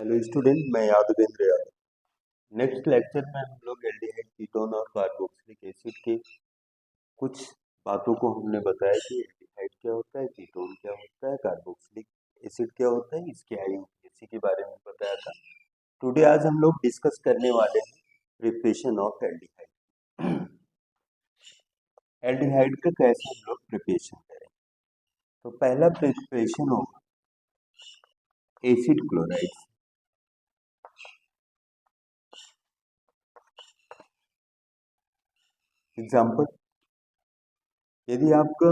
Hello student, मैं Yadavindra Yadav. Next lecture में हम लोग एल्डिहाइड कीटोन और कार्बोक्सिलिक एसिड के कुछ बातों को हमने बताया कि एल्डिहाइड क्या होता है, कीटोन क्या होता है, कार्बोक्सिलिक एसिड क्या होता है, इसके आईयूपीएसी के बारे में बताया था। टुडे आज हम लोग डिस्कस करने वाले हैं प्रिपरेशन ऑफ एल्डिहाइड। एल्डिहाइड का कैसे हम लोग प्रिपरेशन करें। तो पहला प्रिपरेशन होगा एसिड क्लोराइड। एग्जाम्पल, यदि आपका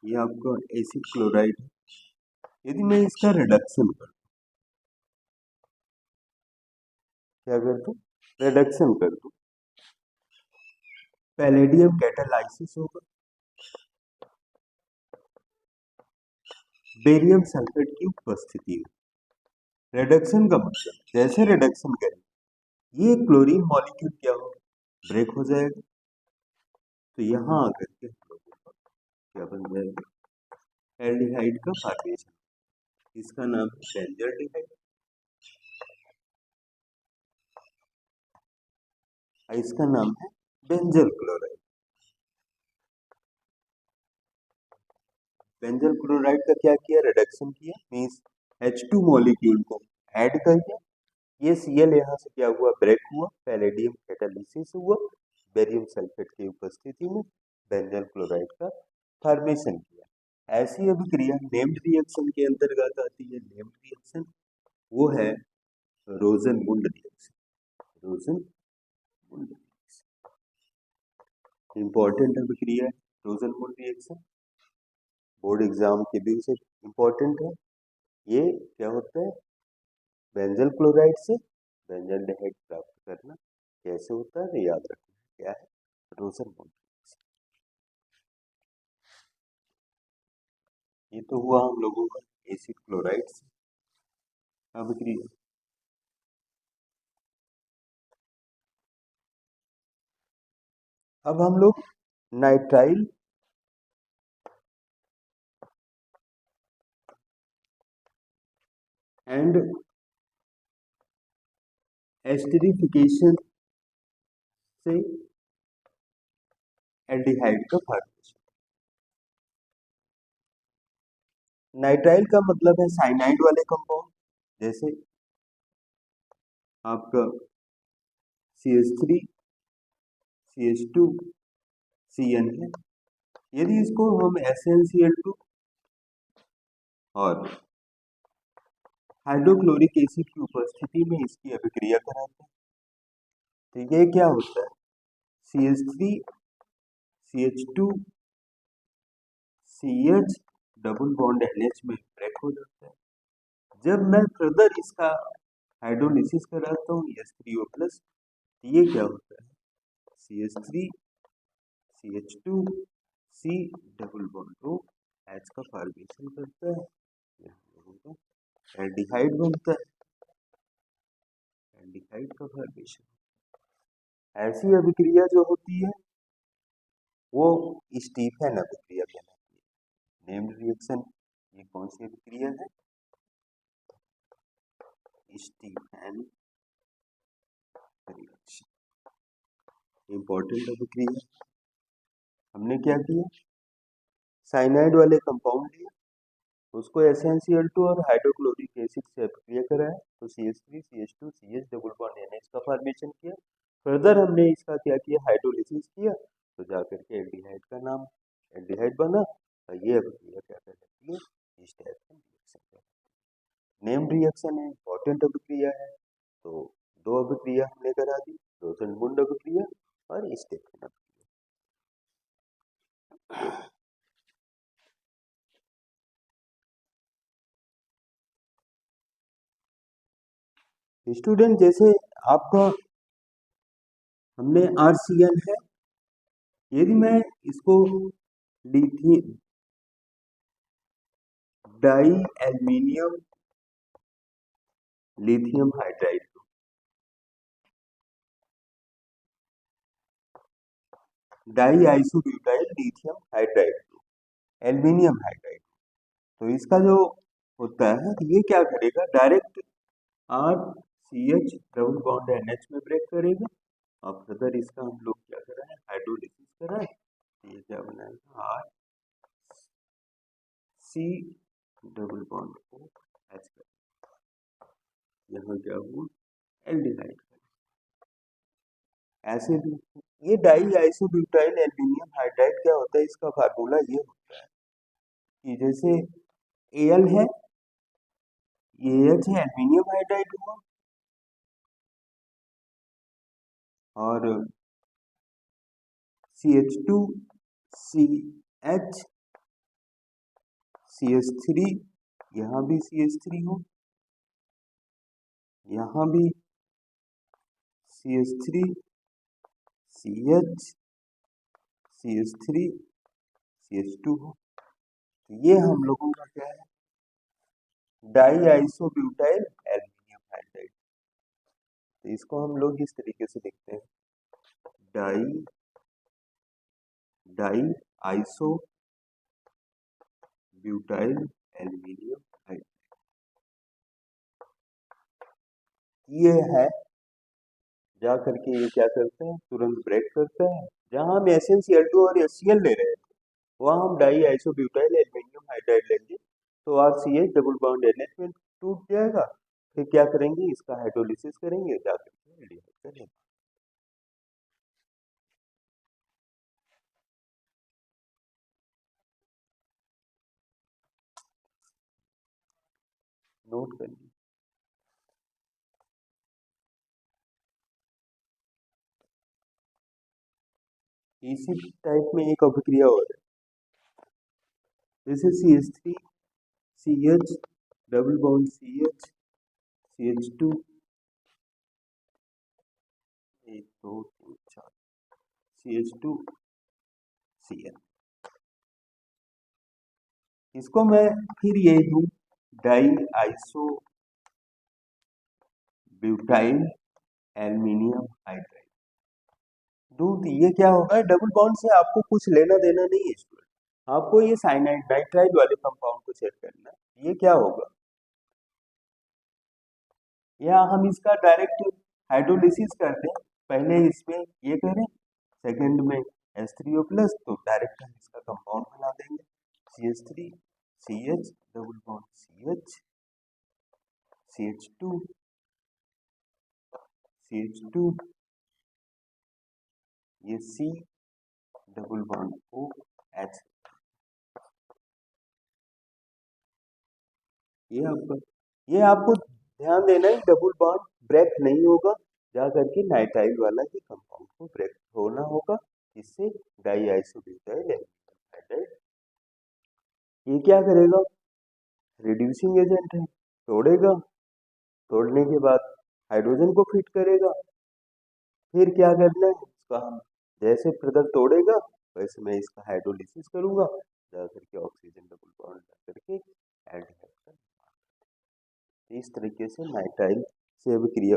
ये आपका एसिड क्लोराइड है, यदि मैं इसका रिडक्शन कर, क्या कर दूं, रिडक्शन कर दूं, पैलेडियम कैटालाइसिस होगा, बेरियम सल्फेट की उपस्थिति में। रिडक्शन का मतलब जैसे रिडक्शन करें ये क्लोरीन मॉलिक्यूल क्या हो, ब्रेक हो जाएगा। तो यहाँ आकर के हम लोगों का क्या बन जाएगा, एल्डिहाइड का फॉर्मेशन। इसका नाम है बेंजल्डिहाइड, इसका नाम है बेंजल क्लोराइड। बेंजल क्लोराइड का क्या किया, रिडक्शन किया, मीन्स H2 मॉलिक्यूल को ऐड करके ये Cl यहाँ से क्या हुआ, ब्रेक हुआ, पैलेडियम कैटालिसिस हुआ, बेरियम सल्फेट की उपस्थिति में बेंजल क्लोराइड का फॉर्मेशन किया। ऐसी अभिक्रिया नेम्ड रिएक्शन के अंतर्गत आती है। नेम्ड रिएक्शन वो है रोजन-मुंड रिएक्शन। रोजन-मुंड इंपॉर्टेंट अभिक्रिया है रोजन-मुंड रिएक्शन, बोर्ड एग्जाम के दिन से इंपॉर्टेंट है। ये क्या होता है, बेंजल क्लोराइड से बेंजल्डिहाइड प्राप्त करना। कैसे होता है तो याद रखना, क्या है, रोजन-मुंड। ये तो हुआ हम लोगों का एसिड क्लोराइड से अभिक्रिया। अब हम लोग नाइट्राइल एंड एस्टरिफिकेशन से एल्डिहाइड का फॉर्मेशन। नाइट्राइल का मतलब है साइनाइड वाले कंपाउंड, जैसे आपका CH3 CH2 CN है। यदि इसको हम SnCl2 और हाइड्रोक्लोरिक एसिड की उपस्थिति में इसकी अभिक्रिया कराते हैं, तो ये क्या होता है, CH3 CH2 CH double bond NH में ब्रेक हो जाता है। जब मैं फर्दर इसका हाइड्रोलिसिस कराता हूँ H3O प्लस, ये क्या होता है, CH3 CH2 C double bond O H का फॉर्मेशन करता है, एल्डिहाइड बनता है, एल्डिहाइड का फॉर्मेशन। ऐसी अभिक्रिया जो होती है वो स्टीफन अभिक्रिया कहलाती है। नेम्ड रिएक्शन ये कौन सी अभिक्रिया है, स्टीफन रिएक्शन, इंपॉर्टेंट अभिक्रिया। हमने क्या किया, साइनाइड वाले कंपाउंड लिया, उसको SnCl2 और हाइड्रोक्लोरिक एसिड से अभिक्रिया कराया, तो CH3 CH2 CH double bond NH का फॉर्मेशन किया। फर्दर हमने इसका क्या किया, हाइड्रोलिसिस किया, तो जाकर के एल्डिहाइड का नाम एल्डिहाइड बना। और ये अभिक्रिया क्या कहलाती है, स्टीफन रिएक्शन। नेम्ड रिएक्शन है, इंपॉर्टेंट अभिक्रिया है। तो दो अभिक्रिया हमने करा दी, रोजन-मुंड अभिक्रिया और स्टीफन अभिक्रिया। स्टूडेंट, जैसे आपका हमने RCN है, यदि मैं इसको lithium di aluminium lithium hydride, di isobutyl lithium hydride, aluminium hydride. तो इसका जो होता है ये क्या करेगा, direct RCH double bond NH में ब्रेक करेगा और फर्दर इसका हम लोग क्या कराएं, हाइड्रोलिसिस कराएं। ये क्या बनाएगा, RC डबल बॉन्ड OH, यहाँ क्या हुआ, एल्डिहाइड। ऐसे भी ये डाई आइसोब्यूटाइल एल्युमिनियम हाइड्राइड क्या होता है, इसका फार्मूला ये होता है कि जैसे Al है, ये H है, एल्युमिनियम हाइड्राइड हुआ, और CH2 CH CH3, यहाँ भी CH3 हो, यहाँ भी CH3 CH CH3 CH2 हो। ये हम लोगों का क्या है, डाई आइसोब्यूटाइल एल्युमिनियम हाइड्राइड। तो इसको हम लोग इस तरीके से लिखते हैं, डाई आइसोब्यूटाइल एल्युमिनियम हाइड्राइड। ये है, जा करके ये क्या करते हैं, तुरंत ब्रेक करते हैं। जहां हम SnCl2 और HCl ले रहे हैं वहां हम डाई आइसोब्यूटाइल एल्युमिनियम हाइड्राइड लेंगे, तो RCH डबल बॉन्ड NH में टूट जाएगा। फिर क्या करेंगे, इसका हाइड्रोलिसिस करेंगे, जा करके एल्डिहाइड करेंगे। नोट करिए, इसी टाइप में एक अभिक्रिया हो रहा है, जैसे CH3 CH double bond CH CH2, 1 2 3 4 CH2 Cl। इसको मैं फिर ये दूं, di isobutyl aluminium hydride दूध। ये क्या होगा, डबल बॉन्ड से आपको कुछ लेना देना नहीं है स्टूडेंट, आपको ये साइनाइड नाइट्राइड वाले कंपाउंड को चेक करना है। ये क्या होगा, या हम इसका डायरेक्ट हाइड्रोलिसिस कर दें, पहले इसमें ये करें, सेकंड में H3O प्लस, तो डायरेक्ट हम इसका कंपाउंड बना देंगे, CH3 CH double bond CH CH2 CH2, ये C डबल बॉन्ड OH। ये आपको ध्यान देना है, डबल बॉन्ड ब्रेक नहीं होगा, जा करके नाइट्राइल वाला ही कंपाउंड को ब्रेक होना होगा, इससे डाई आइसोब्यूटाइल एल्युमिनियम हाइड्राइड। ये क्या करेगा, रिड्यूसिंग एजेंट है, तोड़ेगा, तोड़ने के बाद हाइड्रोजन को फिट करेगा। फिर क्या करना है, इसका हम जैसे ब्रदर तोड़ेगा वैसे मैं इसका हाइड्रोलिसिस करूंगा, जा करके ऑक्सीजन डबल बॉन्ड ला करके एल्डिहाइड। इस तरीके से नाइट्राइल से अभिक्रिया।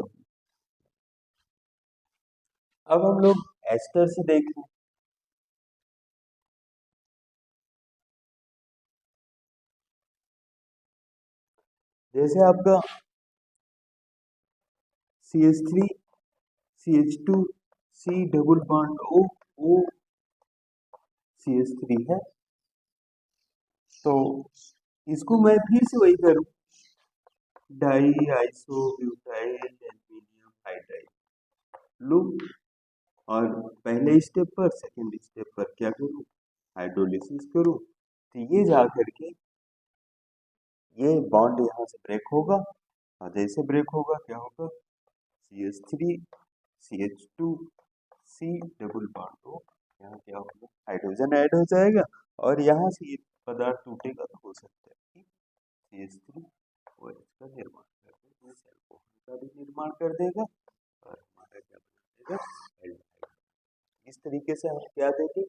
अब हम लोग एस्टर से देखें, जैसे आपका CH3 CH2 C double bond O CH3 है, तो इसको मैं फिर से वही करूं, डाई आइसोब्यूटाइल एल्युमिनियम हाइड्राइड लूं, और पहले स्टेप पर सेकंड स्टेप पर क्या करूं, हाइड्रोलिसिस करूं। तो ये जा करके ये बॉन्ड यहाँ से ब्रेक होगा, और जैसे ब्रेक होगा क्या होगा, CH3 CH2 C double bond O, यहाँ क्या होगा, हाइड्रोजन ऐड हो जाएगा, और यहाँ से ये पदार्थ टूटेगा तो हो सकता है कि CH3OH का निर्माण कर दे, एल्कोहल का भी निर्माण कर देगा, और हमारा क्या बना देगा, एल्डिहाइड। इस तरीके से हम क्या देंगे,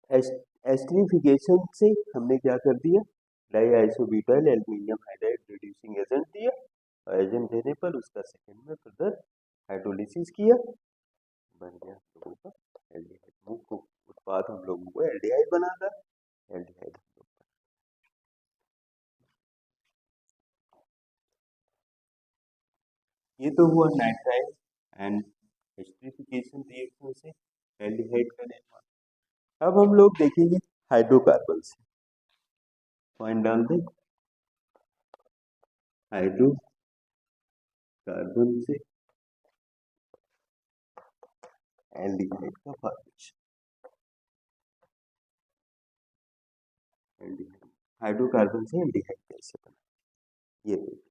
एस्टरिफिकेशन से हमने क्या कर दिया, die isobutyl aluminium hydride reducing agent दिया, और एजेंट देने पर उसका सेकंड में फर्दर हाइड्रोलिसिस किया, बन गया लोगों का एल्डिहाइड। बाद हम लोगों को एल्डिहाइड बनाना है। एल्डिहाइड ये तो हुआ नाइट्राइल एंड एस्टरिफिकेशन रिएक्शन से एल्डिहाइड का निर्माण। अब हम लोग देखेंगे हाइड्रोकार्बन से। पॉइंट डाल दें, हाइड्रोकार्बन से एल्डिहाइड का फॉर्मेशन। एल्डिहाइड, हाइड्रोकार्बन से एल्डिहाइड कैसे बना, ये देखिए।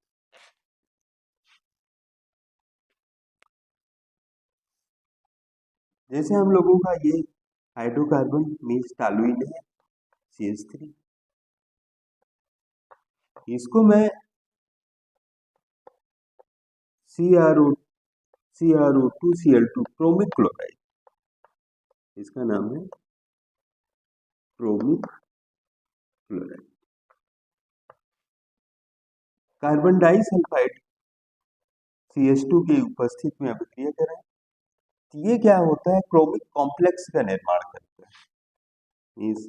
जैसे हम लोगों का ये हाइड्रोकार्बन मीन्स टॉलुइन है CH3, इसको मैं CrO2Cl2 क्रोमिक क्लोराइड, इसका नाम है chromic chloride. Carbon disulphide CH2 की उपस्थिति में अभिक्रिया करें, ये क्या होता है, क्रोमिक कॉम्प्लेक्स का निर्माण करता है। मीन्स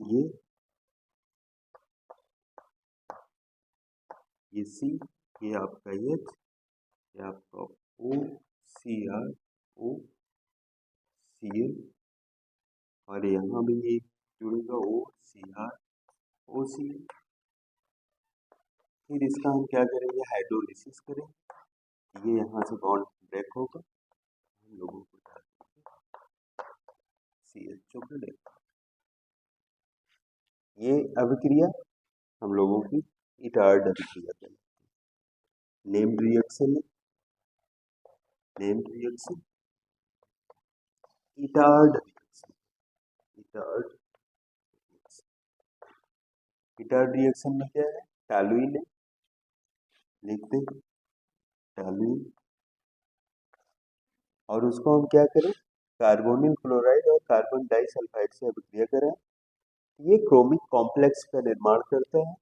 ये C, ये आपका H, ये आपका OCrOCl, और यहाँ भी ये जुड़ेगा OCrOCl। फिर इसका हम क्या करेंगे, हाइड्रोलिसिस करेंगे, ये यहाँ से बॉन्ड ब्रेक होगा, हम लोगों को CHO का लेगा। ये अभिक्रिया हम लोगों की इटार्ड अभिक्रिया कहलाती है। नेम्ड रिएक्शन है, named reaction Etard reaction. Etard reaction में क्या है, टॉलुइन है, लिखते हैं टॉलुइन, और उसको हम क्या करें, कार्बोनिल क्लोराइड और कार्बन डाइसल्फाइड से अभिक्रिया करें, ये क्रोमिक कॉम्प्लेक्स का निर्माण करता है।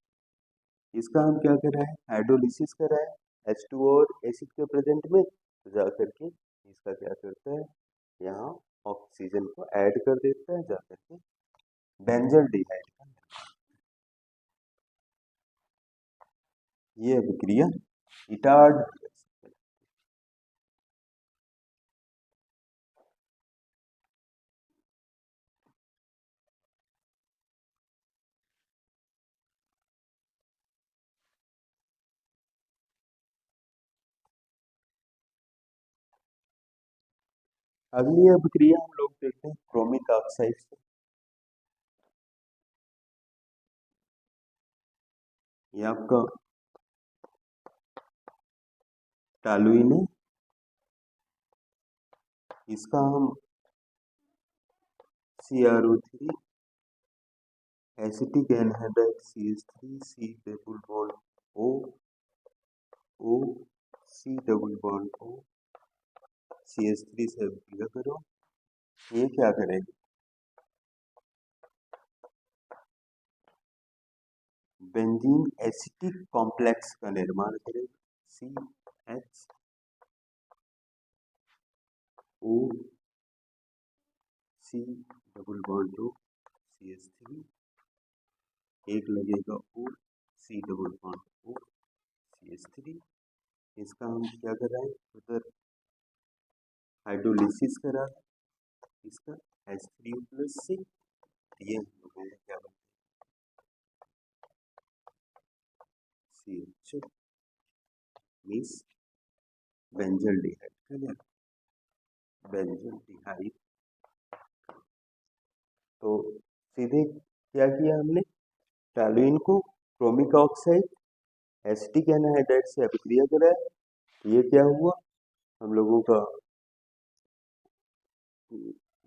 इसका हम क्या कर रहे हैं, हाइड्रोलिसिस कर रहे हैं, H2O और एसिड के प्रेजेंट में जाकर के इसका क्या करता है, यहाँ ऑक्सीजन को ऐड कर देता है, जाकर के बेंजल्डिहाइड का, ये अभिक्रिया इटार्ड। अगली अभिक्रिया हम लोग देखते हैं क्रोमिक ऑक्साइड से। ये आपका टॉलुइन है, इसका हम CrO3 acetic anhydride CH3 C double bond O O C double bond O CH3 से अभिक्रिया करो, ये क्या करेगा, बेंजीन एसिटिक कॉम्प्लेक्स का निर्माण करेगा, CHO C double bond O CH3, एक लगेगा O C double bond O CH3, इसका हम क्या कर रहे हैं, उधर हाइड्रोलिसिस करा है, इसका H3+6, ये हम लोगों ने क्या बनता है CHO मीन्स बेंजल्डिहाइड का क्या, बेंजल्डिहाइड। तो सीधे क्या किया हमने, टॉलुइन को क्रोमिक ऑक्साइड एसिटिक एनहाइड्राइड से अभिक्रिया कराया, ये क्या हुआ, हम लोगों का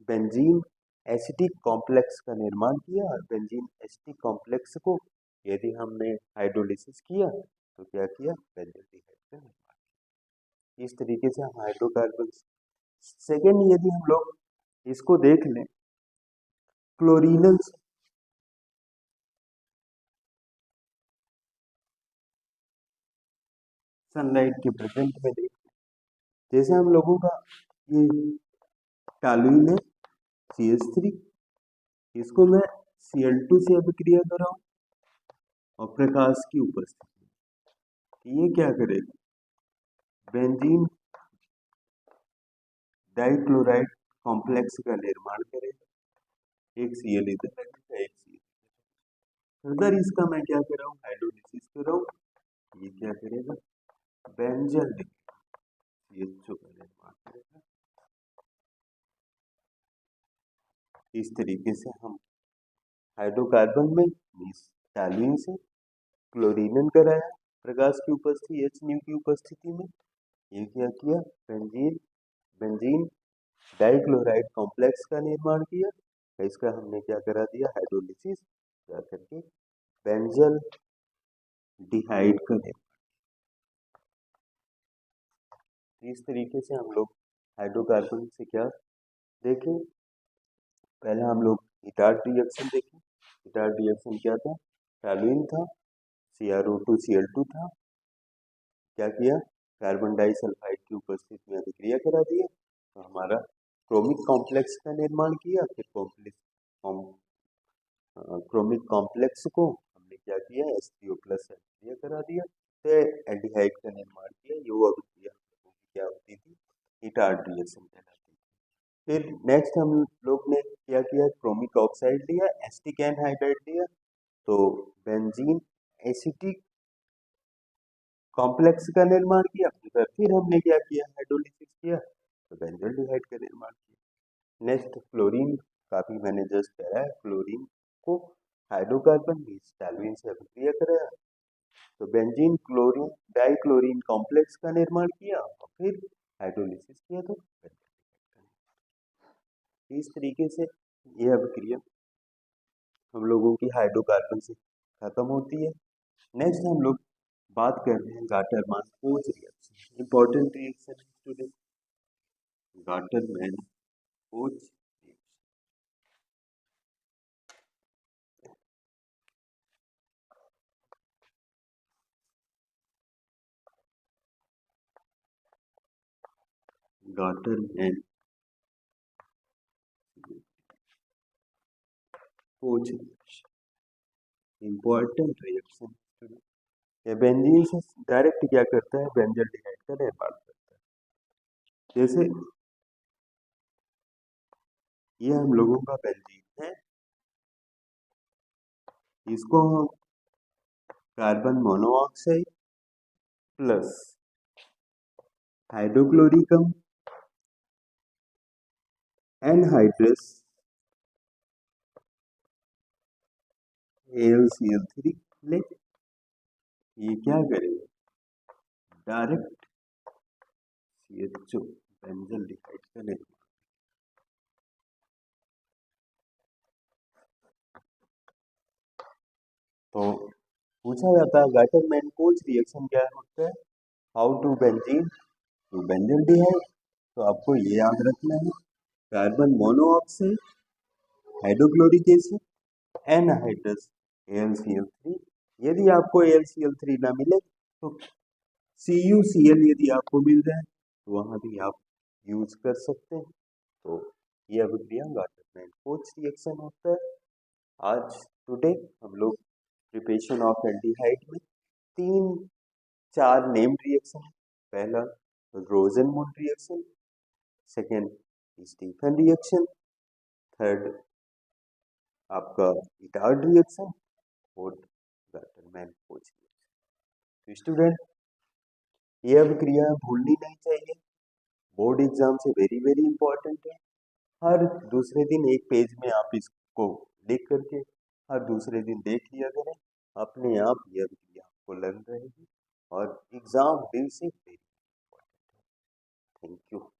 बेंजीन एसिटिक कॉम्प्लेक्स का निर्माण किया, और बेंजीन एसिटिक कॉम्प्लेक्स को यदि हमने हाइड्रोलिसिस किया तो क्या किया, बेंजल्डिहाइड का निर्माण किया। इस तरीके से हम हाइड्रोकार्बन। सेकेंड, यदि हम लोग इसको देख लें क्लोरीनल, सनलाइट के प्रेजेंट में देख, जैसे हम लोगों का ये टॉलुइन है CH3, इसको मैं Cl2 से अभिक्रिया कर रहा हूँ और प्रकाश की उपस्थिति में। ये क्या करेगा, बेंजीन डाइक्लोराइड कॉम्प्लेक्स का निर्माण करेगा। एक Cl इधर लगेगा, एक Cl। फर्दर इसका मैं क्या कर रहा हूँ, हाइड्रोलिसिस कर रहा हूँ। ये क्या करेगा, बेंजल CHO का निर्माण करेगा। इस तरीके से हम हाइड्रोकार्बन में टॉल्यूइन से क्लोरीनन कराया प्रकाश की उपस्थिति HNu की उपस्थिति में। ये क्या किया, बेंजीन डाइक्लोराइड कॉम्प्लेक्स का निर्माण किया। इसका हमने क्या करा दिया, हाइड्रोलिसिस जा करके बेंजल डिहाइड का निर्माण। इस तरीके से हम लोग हाइड्रोकार्बन से क्या देखें, पहले हम लोग इटार्ड रिएक्शन देखें। इटार्ड रिएक्शन क्या था, टॉल्यूइन था, CrO2 Cl2 था। क्या किया, कार्बन डाइसल्फाइड की उपस्थिति में अभिक्रिया करा दिया तो हमारा क्रोमिक कॉम्प्लेक्स का निर्माण किया। फिर क्रोमिक कॉम्प्लेक्स को हमने क्या किया, H3O+ से अभिक्रिया करा दिया तो एल्डिहाइड का निर्माण किया। ये अभिक्रिया क्या होती थी, इटार्ड रिएक्शन कहलाती थी। फिर नेक्स्ट हम लोग ने क्या किया, क्रोमिक ऑक्साइड लिया, एसिटिक एनहाइड्राइड लिया तो बेंजीन एसिटिक कॉम्प्लेक्स का निर्माण किया। फिर हमने क्या किया, हाइड्रोलिसिस किया तो बेंजल डिहाइड का निर्माण किया। नेक्स्ट क्लोरीन, काफी मैंने जस्ट कहा है, क्लोरीन को हाइड्रोकार्बन टॉल्यूइन से अभिक्रिया कराया तो बेंजीन क्लोरीन डाइक्लोरीन कॉम्प्लेक्स का निर्माण किया और फिर हाइड्रोलिसिस किया तो इस तरीके से ये अभिक्रिया हम लोगों की हाइड्रोकार्बन से खत्म होती है। नेक्स्ट हम लोग बात कर रहे हैं गाटर-मान-पोच रिएक्शन, इंपॉर्टेंट रिएक्शन है student, Gattermann Koch Gattermann Koch reaction, important reaction student. ये बेंजीन से डायरेक्ट क्या करता है, बेंजल डिहाइड का निर्माण करता है। जैसे ये हम लोगों का बेंजीन है, इसको हम carbon monoxide plus hydrochloric anhydrous AlCl3 ले, ये क्या करेगा, डायरेक्ट CHO बेंजल डिहाइड का निर्माण। तो पूछा जाता है गाटर-मान-पोच रिएक्शन क्या होता है, how to benzene to benzaldehyde. तो आपको ये याद रखना है, carbon monoxide hydrochloric acid anhydrous AlCl3। यदि आपको AlCl3 ना मिले तो CuCl यदि आपको मिल जाए तो वहां भी आप यूज कर सकते हैं। तो ये अभिक्रिया गाटर-मान-पोच रिएक्शन होता है। आज टुडे हम लोग प्रिपरेशन ऑफ एल्डिहाइड में 3-4 नेम्ड रिएक्शन, पहला Rosenmund reaction, second Stephen reaction, third आपका Etard reaction, fourth Gattermann Koch reaction. तो स्टूडेंट ये अभिक्रिया भूलनी नहीं चाहिए, बोर्ड एग्जाम से वेरी वेरी इंपॉर्टेंट है। हर दूसरे दिन एक पेज में आप इसको लिख करके हर दूसरे दिन देख लिया करें, अपने आप ये अभिक्रिया आपको लर्न रहेगी और एग्जाम दिन से वेरी इंपॉर्टेंट है। Thank you.